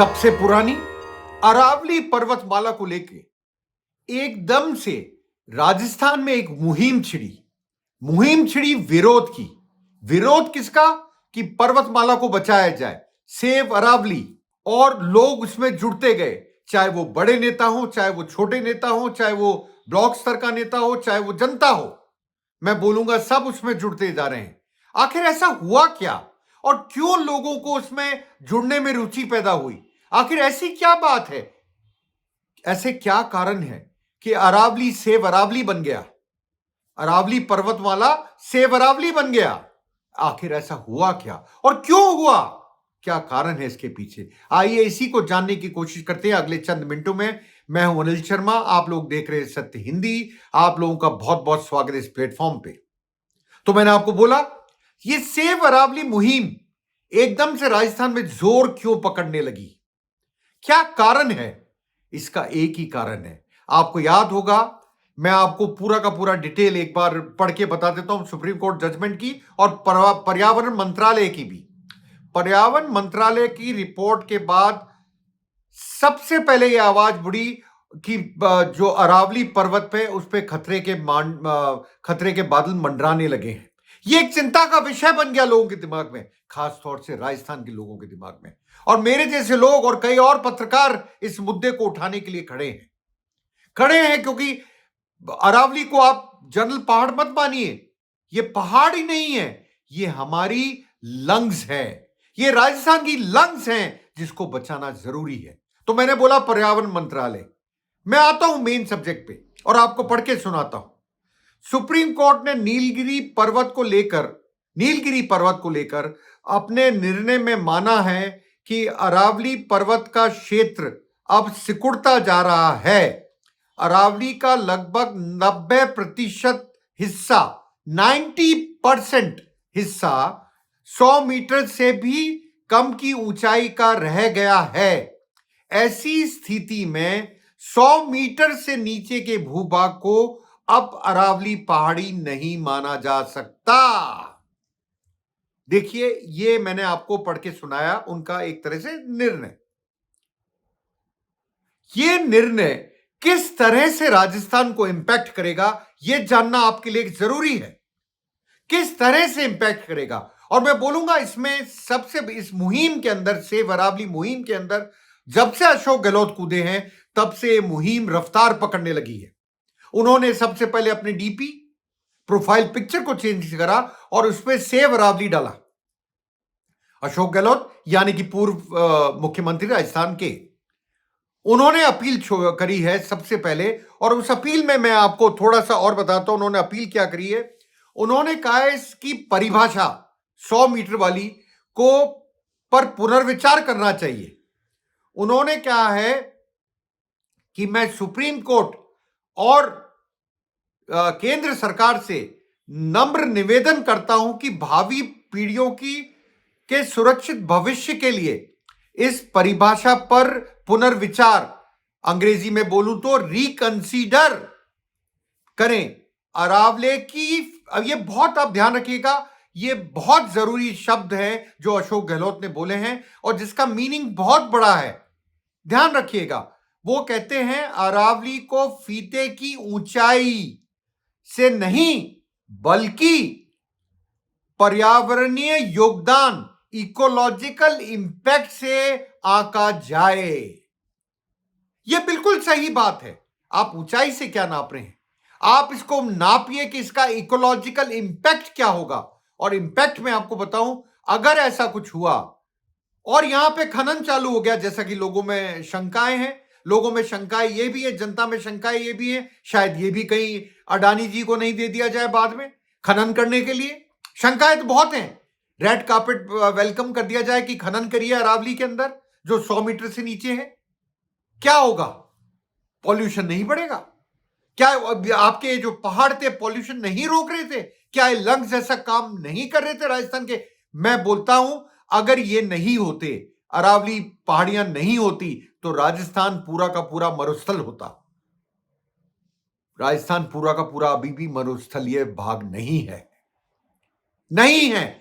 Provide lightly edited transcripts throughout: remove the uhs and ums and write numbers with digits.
सबसे पुरानी अरावली पर्वतमाला को लेके एकदम से राजस्थान में एक मुहिम छिड़ी विरोध की। विरोध किसका? कि पर्वतमाला को बचाया जाए, सेव अरावली। और लोग उसमें जुड़ते गए, चाहे वो बड़े नेता हो, चाहे वो छोटे नेता हो, चाहे वो ब्लॉक स्तर का नेता हो, चाहे वो जनता हो। मैं बोलूंगा सब उसमें जुड़ते जा रहे हैं। आखिर ऐसा हुआ क्या और क्यों लोगों को उसमें जुड़ने में रुचि पैदा हुई? आखिर ऐसी क्या बात है, ऐसे क्या कारण है कि अरावली सेव अरावली बन गया, अरावली पर्वतमाला सेव अरावली बन गया? आखिर ऐसा हुआ क्या और क्यों हुआ? क्या कारण है इसके पीछे? आइए इसी को जानने की कोशिश करते हैं अगले चंद मिनटों में। मैं हूं अनिल शर्मा, आप लोग देख रहे हैं सत्य हिंदी। आप लोगों का बहुत बहुत स्वागत है इस प्लेटफॉर्म पे। तो मैंने आपको बोला, ये सेव अरावली मुहिम एकदम से राजस्थान में जोर क्यों पकड़ने लगी? क्या कारण है? इसका एक ही कारण है, आपको याद होगा। मैं आपको पूरा का पूरा डिटेल एक बार पढ़ के बता देता हूं, सुप्रीम कोर्ट जजमेंट की और पर्यावरण मंत्रालय की भी। पर्यावरण मंत्रालय की रिपोर्ट के बाद सबसे पहले यह आवाज उठी कि जो अरावली पर्वत पे उस पे खतरे के बादल मंडराने लगे हैं। यह एक चिंता का विषय बन गया लोगों के दिमाग में, खास तौर से राजस्थान के लोगों के दिमाग में। और मेरे जैसे लोग और कई और पत्रकार इस मुद्दे को उठाने के लिए खड़े हैं क्योंकि अरावली को आप जनरल पहाड़ मत मानिए। ये पहाड़ ही नहीं है, ये हमारी लंग्स है, ये राजस्थान की लंग्स हैं जिसको बचाना जरूरी है। तो मैंने बोला पर्यावरण मंत्रालय। मैं आता हूं मेन सब्जेक्ट पे और आपको पढ़ के सुनाता हूं। सुप्रीम कोर्ट ने नीलगिरी पर्वत को लेकर अपने निर्णय में माना है कि अरावली पर्वत का क्षेत्र अब सिकुड़ता जा रहा है। अरावली का लगभग 90% हिस्सा, 90% हिस्सा 100 मीटर से भी कम की ऊंचाई का रह गया है। ऐसी स्थिति में 100 मीटर से नीचे के भूभाग को अब अरावली पहाड़ी नहीं माना जा सकता। देखिए, ये मैंने आपको पढ़ के सुनाया उनका एक तरह से निर्णय। ये निर्णय किस तरह से राजस्थान को इंपैक्ट करेगा, यह जानना आपके लिए जरूरी है। किस तरह से इंपैक्ट करेगा? और मैं बोलूंगा इसमें इस मुहिम के अंदर, सेव अरावली मुहिम के अंदर, जब से अशोक गहलोत कूदे हैं तब से मुहिम रफ्तार पकड़ने लगी है। उन्होंने सबसे पहले अपने डीपी प्रोफाइल पिक्चर को चेंज करा और उस पर सेव अरावली डाला। अशोक गहलोत यानी कि पूर्व मुख्यमंत्री राजस्थान के, उन्होंने अपील करी है सबसे पहले। और उस अपील में मैं आपको थोड़ा सा और बताता हूं उन्होंने अपील क्या करी है। उन्होंने कहा है इसकी परिभाषा 100 मीटर वाली को पर पुनर्विचार करना चाहिए। उन्होंने कहा है कि मैं सुप्रीम कोर्ट और केंद्र सरकार से नम्र निवेदन करता हूं कि भावी पीढ़ियों के सुरक्षित भविष्य के लिए इस परिभाषा पर पुनर्विचार, अंग्रेजी में बोलूं तो रिकंसीडर करें। अरावले की, अब ये बहुत आप ध्यान रखिएगा, ये बहुत जरूरी शब्द है जो अशोक गहलोत ने बोले हैं और जिसका मीनिंग बहुत बड़ा है। ध्यान रखिएगा, वो कहते हैं अरावली को फीते की ऊंचाई से नहीं बल्कि पर्यावरणीय योगदान, इकोलॉजिकल इंपैक्ट से आंका जाए। यह बिल्कुल सही बात है। आप ऊंचाई से क्या नाप रहे हैं, आप इसको नापिए कि इसका इकोलॉजिकल इंपैक्ट क्या होगा। और इंपैक्ट में आपको बताऊं, अगर ऐसा कुछ हुआ और यहां पे खनन चालू हो गया, जैसा कि लोगों में शंकाएं हैं, लोगों में शंकाएं ये भी है, जनता में शंकाएं ये भी है, शायद ये भी कहीं अडानी जी को नहीं दे दिया जाए बाद में खनन करने के लिए। शंकाएं तो बहुत हैं। रेड कार्पेट वेलकम कर दिया जाए कि खनन करिए अरावली के अंदर जो 100 मीटर से नीचे है। क्या होगा? पॉल्यूशन नहीं बढ़ेगा क्या? आपके जो पहाड़ थे पॉल्यूशन नहीं रोक रहे थे क्या? ये लंग्स ऐसा काम नहीं कर रहे थे राजस्थान के? मैं बोलता हूं, अगर ये नहीं होते, अरावली पहाड़ियां नहीं होती, तो राजस्थान पूरा का पूरा मरुस्थल होता। राजस्थान पूरा का पूरा अभी भी मरुस्थलीय भाग नहीं है,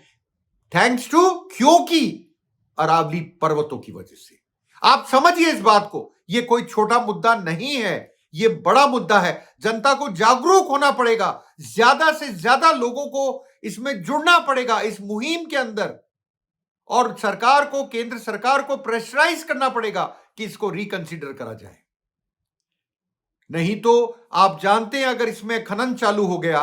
थैंक्स टू, क्योंकि अरावली पर्वतों की वजह से। आप समझिए इस बात को, ये कोई छोटा मुद्दा नहीं है, ये बड़ा मुद्दा है। जनता को जागरूक होना पड़ेगा, ज्यादा से ज्यादा लोगों को इसमें जुड़ना पड़ेगा इस मुहिम के अंदर, और सरकार को, केंद्र सरकार को प्रेशराइज करना पड़ेगा कि इसको रिकंसीडर करा जाए। नहीं तो आप जानते हैं, अगर इसमें खनन चालू हो गया,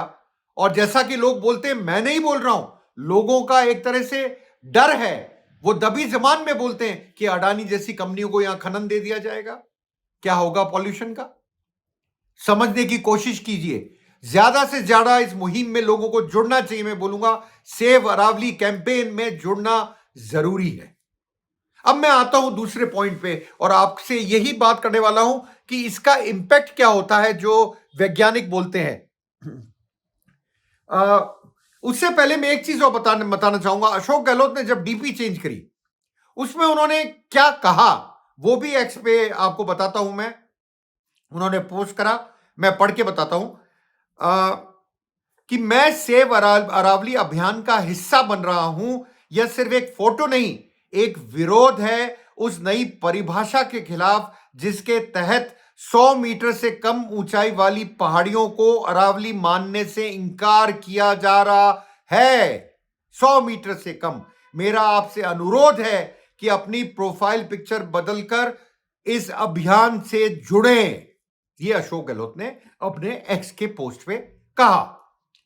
और जैसा कि लोग बोलते हैं, मैं नहीं बोल रहा हूं, लोगों का एक तरह से डर है, वो दबी जबान में बोलते हैं कि अडानी जैसी कंपनियों को यहां खनन दे दिया जाएगा, क्या होगा पॉल्यूशन का। समझने की कोशिश कीजिए, ज्यादा से ज्यादा इस मुहिम में लोगों को जुड़ना चाहिए। मैं बोलूंगा सेव अरावली कैंपेन में जुड़ना जरूरी है। अब मैं आता हूं दूसरे पॉइंट पे, और आपसे यही बात करने वाला हूं कि इसका इंपैक्ट क्या होता है जो वैज्ञानिक बोलते हैं। उससे पहले मैं एक चीज और बताना चाहूंगा। अशोक गहलोत ने जब डीपी चेंज करी, उसमें उन्होंने क्या कहा, वो भी एक्स पे आपको बताता हूं मैं। उन्होंने पोस्ट करा, मैं पढ़ के बताता हूं कि मैं सेव अरावली अभियान का हिस्सा बन रहा हूं। यह सिर्फ एक फोटो नहीं, एक विरोध है उस नई परिभाषा के खिलाफ जिसके तहत 100 मीटर से कम ऊंचाई वाली पहाड़ियों को अरावली मानने से इंकार किया जा रहा है। 100 मीटर से कम। मेरा आपसे अनुरोध है कि अपनी प्रोफाइल पिक्चर बदलकर इस अभियान से जुड़ें। ये अशोक गहलोत ने अपने एक्स के पोस्ट पे कहा।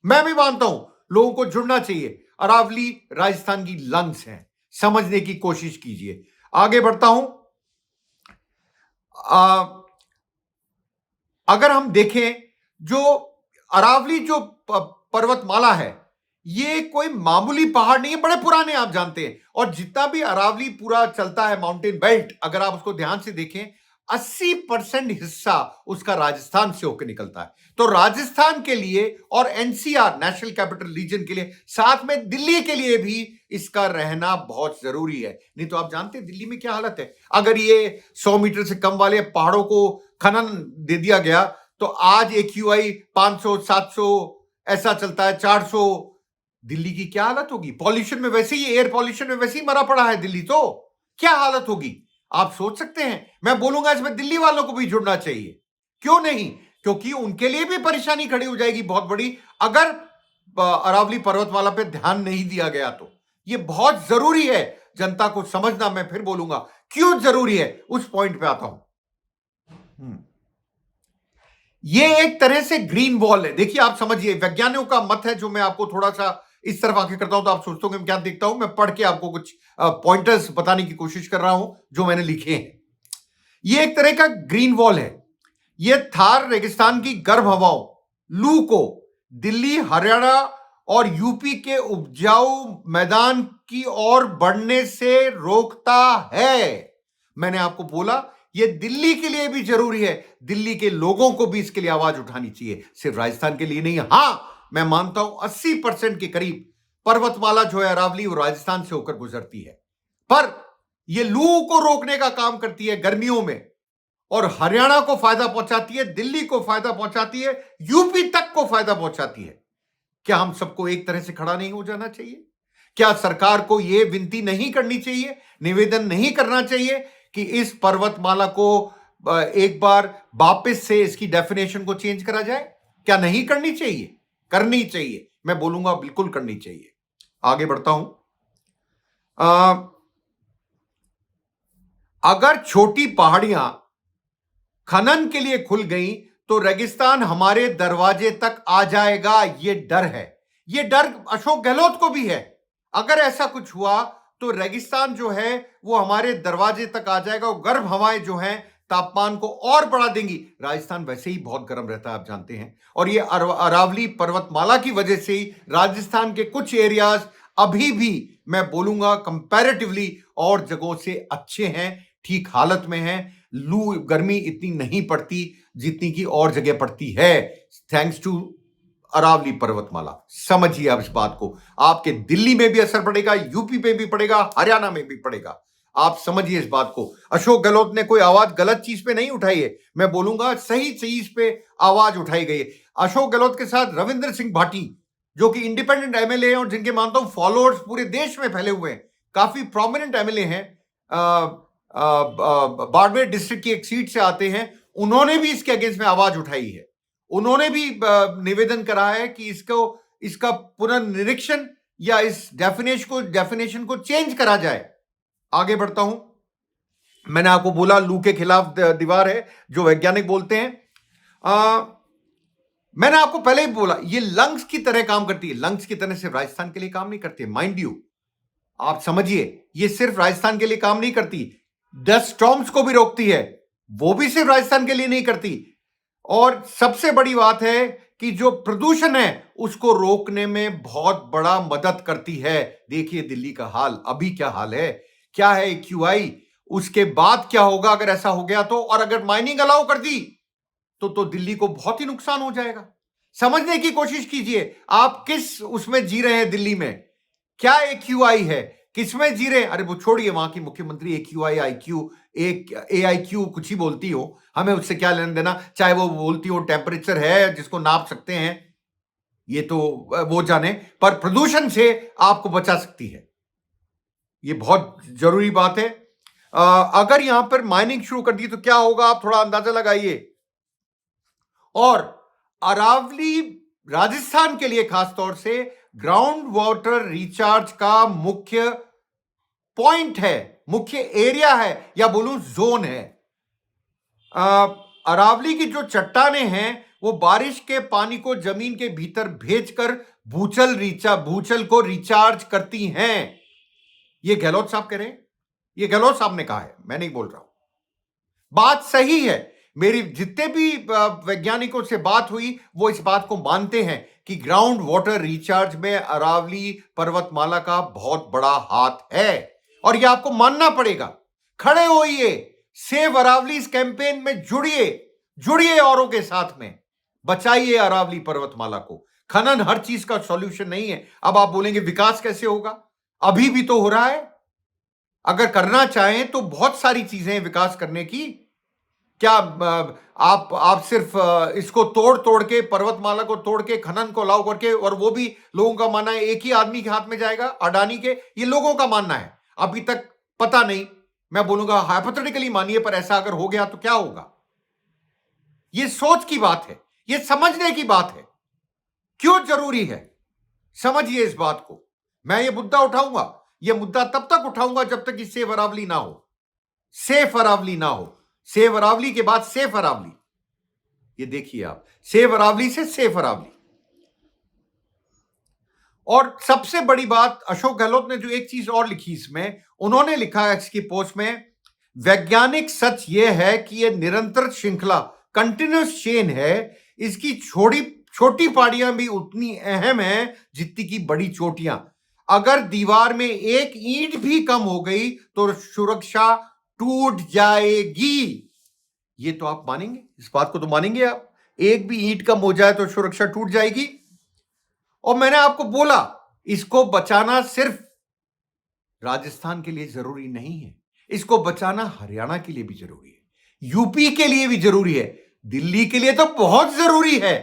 मैं भी मानता हूं लोगों को जुड़ना चाहिए। अरावली राजस्थान की लंग्स हैं, समझने की कोशिश कीजिए। आगे बढ़ता हूं। अगर हम देखें, जो अरावली जो पर्वतमाला है, ये कोई मामूली पहाड़ नहीं है, बड़े पुराने आप जानते हैं। और जितना भी अरावली पूरा चलता है माउंटेन बेल्ट, अगर आप उसको ध्यान से देखें, 80% हिस्सा उसका राजस्थान से होकर निकलता है। तो राजस्थान के लिए और एनसीआर, नेशनल कैपिटल रीजन के लिए, साथ में दिल्ली के लिए भी इसका रहना बहुत जरूरी है। नहीं तो आप जानते हैं दिल्ली में क्या हालत है। अगर ये 100 मीटर से कम वाले पहाड़ों को खनन दे दिया गया, तो आज AQI 500, 700 ऐसा चलता है, 400। दिल्ली की क्या हालत होगी। पॉल्यूशन में वैसे ही, एयर पॉल्यूशन में वैसे ही मरा पड़ा है दिल्ली, तो क्या हालत होगी आप सोच सकते हैं। मैं बोलूंगा इसमें दिल्ली वालों को भी जुड़ना चाहिए। क्यों नहीं, क्योंकि उनके लिए भी परेशानी खड़ी हो जाएगी बहुत बड़ी, अगर अरावली पर्वतमाला पे ध्यान नहीं दिया गया तो। यह बहुत जरूरी है जनता को समझना। मैं फिर बोलूंगा क्यों जरूरी है, उस पॉइंट पे आता हूं। यह एक तरह से ग्रीन वॉल है। देखिए, आप समझिए, वैज्ञानिकों का मत है, जो मैं आपको थोड़ा सा इस तरफ आके करता हूं तो आप सोचते हो कि मैं क्या देखता हूं। मैं पढ़ के आपको कुछ पॉइंटर्स बताने की कोशिश कर रहा हूं जो मैंने लिखे हैं। यह एक तरह का ग्रीन वॉल है। यह थार रेगिस्तान की गर्म हवाओं, लू को दिल्ली, हरियाणा और यूपी के उपजाऊ मैदान की ओर बढ़ने से रोकता है। मैंने आपको बोला, यह दिल्ली के लिए भी जरूरी है। दिल्ली के लोगों को भी इसके लिए आवाज उठानी चाहिए, सिर्फ राजस्थान के लिए नहीं। हां, मैं मानता हूं 80% के करीब पर्वतमाला जो है अरावली, वो राजस्थान से होकर गुजरती है, पर यह लू को रोकने का काम करती है गर्मियों में, और हरियाणा को फायदा पहुंचाती है, दिल्ली को फायदा पहुंचाती है, यूपी तक को फायदा पहुंचाती है। क्या हम सबको एक तरह से खड़ा नहीं हो जाना चाहिए? क्या सरकार को यह विनती नहीं करनी चाहिए, निवेदन नहीं करना चाहिए कि इस पर्वतमाला को एक बार वापस से इसकी डेफिनेशन को चेंज करा जाए? क्या नहीं करनी चाहिए? करनी चाहिए। मैं बोलूंगा बिल्कुल करनी चाहिए। आगे बढ़ता हूं। अगर छोटी पहाड़ियां खनन के लिए खुल गई तो रेगिस्तान हमारे दरवाजे तक आ जाएगा, यह डर है। यह डर अशोक गहलोत को भी है। अगर ऐसा कुछ हुआ तो रेगिस्तान जो है वो हमारे दरवाजे तक आ जाएगा, और गर्म हवाएं जो हैं तापमान को और बढ़ा देंगी। राजस्थान वैसे ही बहुत गर्म रहता है, आप जानते हैं, और ये अरावली पर्वतमाला की वजह से ही राजस्थान के कुछ एरियाज अभी भी, मैं बोलूंगा कंपैरेटिवली और जगहों से अच्छे हैं, ठीक हालत में हैं। लू, गर्मी इतनी नहीं पड़ती जितनी की और जगह पड़ती है, थैंक्स टू अरावली पर्वतमाला। समझिए आप इस बात को। आपके दिल्ली में भी असर पड़ेगा, यूपी में भी पड़ेगा, हरियाणा में भी पड़ेगा। आप समझिए इस बात को। अशोक गहलोत ने कोई आवाज गलत चीज पे नहीं उठाई है, मैं बोलूंगा सही चीज पे आवाज उठाई गई है। अशोक गहलोत के साथ रविंद्र सिंह भाटी, जो कि इंडिपेंडेंट एमएलए हैं और जिनके मानता हूं फॉलोअर्स पूरे देश में फैले हुए हैं, काफी प्रोमिनेंट एमएलए हैं, बाड़मेर डिस्ट्रिक्ट की एक सीट से आते हैं, उन्होंने भी इसके अगेंस्ट में आवाज उठाई है। उन्होंने भी निवेदन करा है कि इसका पुनर्निरीक्षण या इस डेफिनेशन को चेंज करा जाए। आगे बढ़ता हूं। मैंने आपको बोला लू के खिलाफ दीवार है, जो वैज्ञानिक बोलते हैं। मैंने आपको पहले ही बोला ये लंग्स की तरह काम करती है। लंग्स की तरह सिर्फ राजस्थान के लिए काम नहीं करती, माइंड यू, आप समझिए, ये सिर्फ राजस्थान के लिए काम नहीं करती, डस्ट स्टॉर्म्स को भी रोकती है, वो भी सिर्फ राजस्थान के लिए नहीं करती। और सबसे बड़ी बात है कि जो प्रदूषण है उसको रोकने में बहुत बड़ा मदद करती है। देखिए दिल्ली का हाल, अभी क्या हाल है, क्या है एक्यूआई, उसके बाद क्या होगा अगर ऐसा हो गया तो। और अगर माइनिंग अलाउ कर दी तो दिल्ली को बहुत ही नुकसान हो जाएगा। समझने की कोशिश कीजिए, आप किस उसमें जी रहे हैं दिल्ली में, क्या एक्यूआई है, किसमें जी रहे हैं। अरे वो छोड़िए, वहां की मुख्यमंत्री एक्यूआई आईक्यू एक एआईक्यू कुछ ही बोलती हो, हमें उससे क्या लेना देना, चाहे वो बोलती हो टेम्परेचर है जिसको नाप सकते हैं, ये तो वो जाने, पर प्रदूषण से आपको बचा सकती है, ये बहुत जरूरी बात है। अगर यहां पर माइनिंग शुरू कर दी तो क्या होगा, आप थोड़ा अंदाजा लगाइए। और अरावली राजस्थान के लिए खासतौर से ग्राउंड वाटर रिचार्ज का मुख्य पॉइंट है, मुख्य एरिया है, या बोलूं जोन है। अरावली की जो चट्टानें हैं वो बारिश के पानी को जमीन के भीतर भेजकर भूचल को रिचार्ज करती हैं। ये गहलोत साहब कह रहे हैं, ये गहलोत साहब ने कहा है, मैं नहीं बोल रहा हूं, बात सही है। मेरी जितने भी वैज्ञानिकों से बात हुई वो इस बात को मानते हैं कि ग्राउंड वाटर रिचार्ज में अरावली पर्वतमाला का बहुत बड़ा हाथ है, और यह आपको मानना पड़ेगा। खड़े होइए, सेव अरावली इस कैंपेन में जुड़िए औरों के साथ में, बचाइए अरावली पर्वतमाला को। खनन हर चीज का सॉल्यूशन नहीं है। अब आप बोलेंगे विकास कैसे होगा, अभी भी तो हो रहा है। अगर करना चाहें तो बहुत सारी चीजें हैं विकास करने की। क्या आप सिर्फ इसको तोड़ के, पर्वतमाला को तोड़ के, खनन को अलाउ करके, और वो भी लोगों का मानना है एक ही आदमी के हाथ में जाएगा, अडानी के, ये लोगों का मानना है, अभी तक पता नहीं, मैं बोलूंगा हाइपोथेटिकली मानिए, पर ऐसा अगर हो गया तो क्या होगा। ये सोच की बात है, ये समझने की बात है, क्यों जरूरी है, समझिए इस बात को। मैं ये मुद्दा उठाऊंगा, ये मुद्दा तब तक उठाऊंगा जब तक कि सेफ अरावली ना हो, सेफ अरावली ना हो। सेफ अरावली के बाद सेफ अरावली, ये देखिए आप, सेफ अरावली से सेफ अरावली। और सबसे बड़ी बात, अशोक गहलोत ने जो एक चीज और लिखी इसमें, उन्होंने लिखा है इसकी पोस्ट में, वैज्ञानिक सच यह है कि यह निरंतर श्रृंखला, कंटिन्यूस चेन है, इसकी छोटी पहाड़ियां भी उतनी अहम है जितनी की बड़ी चोटियां। अगर दीवार में एक ईंट भी कम हो गई तो सुरक्षा टूट जाएगी। ये तो आप मानेंगे, इस बात को तो मानेंगे आप, एक भी ईंट कम हो जाए तो सुरक्षा टूट जाएगी। और मैंने आपको बोला इसको बचाना सिर्फ राजस्थान के लिए जरूरी नहीं है, इसको बचाना हरियाणा के लिए भी जरूरी है, यूपी के लिए भी जरूरी है, दिल्ली के लिए तो बहुत जरूरी है।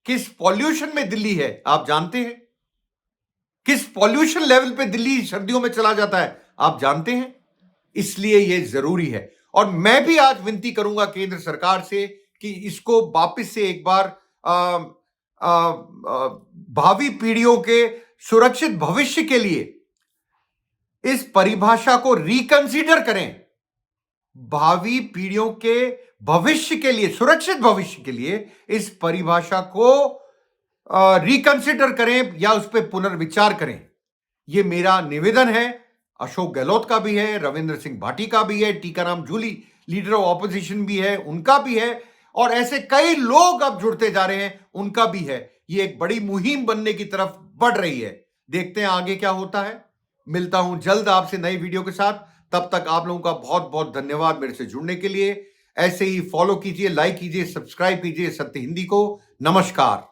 किस पॉल्यूशन में दिल्ली है आप जानते हैं, किस पॉल्यूशन लेवल पे दिल्ली सर्दियों में चला जाता है आप जानते हैं, इसलिए यह जरूरी है। और मैं भी आज विनती करूंगा केंद्र सरकार से कि इसको वापस से एक बार भावी पीढ़ियों के सुरक्षित भविष्य के लिए इस परिभाषा को रिकंसीडर करें, भावी पीढ़ियों के भविष्य के लिए, सुरक्षित भविष्य के लिए इस परिभाषा को रिकंसीडर करें या उस पर पुनर्विचार करें। यह मेरा निवेदन है, अशोक गहलोत का भी है, रविंद्र सिंह भाटी का भी है, Tikaram Jully leader of opposition भी है, उनका भी है, और ऐसे कई लोग अब जुड़ते जा रहे हैं, उनका भी है। ये एक बड़ी मुहिम बनने की तरफ बढ़ रही है। देखते हैं आगे क्या होता है। मिलता हूं जल्द आपसे नई वीडियो के साथ, तब तक आप लोगों का बहुत बहुत धन्यवाद मेरे से जुड़ने के लिए। ऐसे ही फॉलो कीजिए, लाइक कीजिए, सब्सक्राइब कीजिए सत्य हिंदी को। नमस्कार।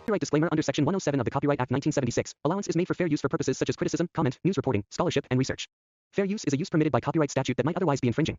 Copyright disclaimer under Section 107 of the Copyright Act 1976. Allowance is made for fair use for purposes such as criticism, comment, news reporting, scholarship, and research. Fair use is a use permitted by copyright statute that might otherwise be infringing.